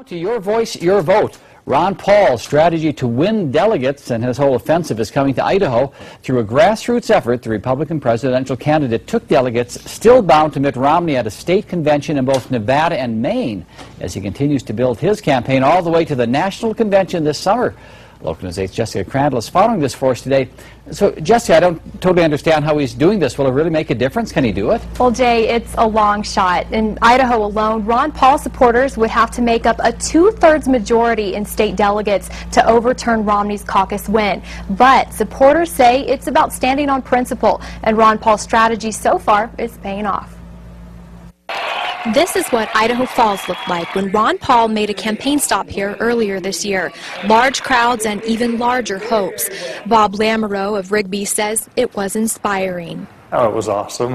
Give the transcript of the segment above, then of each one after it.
To your voice, your vote. Ron Paul's strategy to win delegates and his whole offensive is coming to Idaho. Through a grassroots effort, the Republican presidential candidate took delegates still bound to Mitt Romney at a state convention in both Nevada and Maine as he continues to build his campaign all the way to the national convention this summer. Local News 8's Jessica Crandall is following this for us today. So, Jessica, I don't totally understand how he's doing this. Will it really make a difference? Can he do it? Well, Jay, it's a long shot. In Idaho alone, Ron Paul supporters would have to make up a two-thirds majority in state delegates to overturn Romney's caucus win. But supporters say it's about standing on principle, and Ron Paul's strategy so far is paying off. This is what Idaho Falls looked like when Ron Paul made a campaign stop here earlier this year. Large crowds and even larger hopes. Bob Lamoureux of Rigby says it was inspiring. Oh, it was awesome.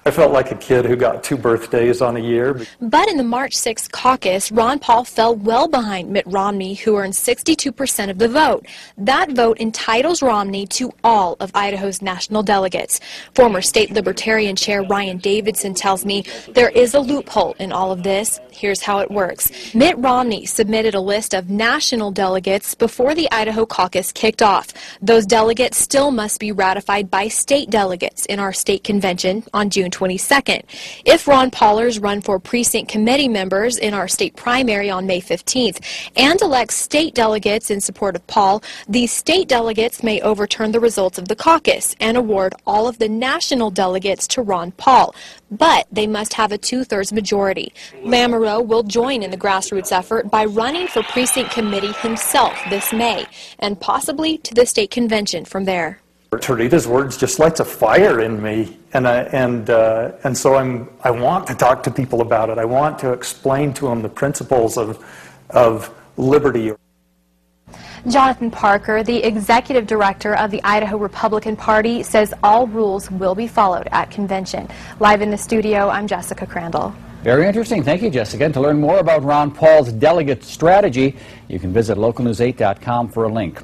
I felt like a kid who got 2 birthdays on a year. But in the March 6th caucus, Ron Paul fell well behind Mitt Romney, who earned 62% of the vote. That vote entitles Romney to all of Idaho's national delegates. Former state Libertarian Chair Ryan Davidson tells me there is a loophole in all of this. Here's how it works. Mitt Romney submitted a list of national delegates before the Idaho caucus kicked off. Those delegates still must be ratified by state delegates in our state convention on June 22nd. If Ron Paulers run for precinct committee members in our state primary on May 15th and elect state delegates in support of Paul, these state delegates may overturn the results of the caucus and award all of the national delegates to Ron Paul. But they must have a two-thirds majority. Lamoureux will join in the grassroots effort by running for precinct committee himself this May and possibly to the state convention from there. Terita's words just lights a fire in me, and so I want to talk to people about it. I want to explain to them the principles of liberty. Jonathan Parker, the executive director of the Idaho Republican Party, says all rules will be followed at convention. Live in the studio, I'm Jessica Crandall. Very interesting. Thank you, Jessica. And to learn more about Ron Paul's delegate strategy, you can visit localnews8.com for a link.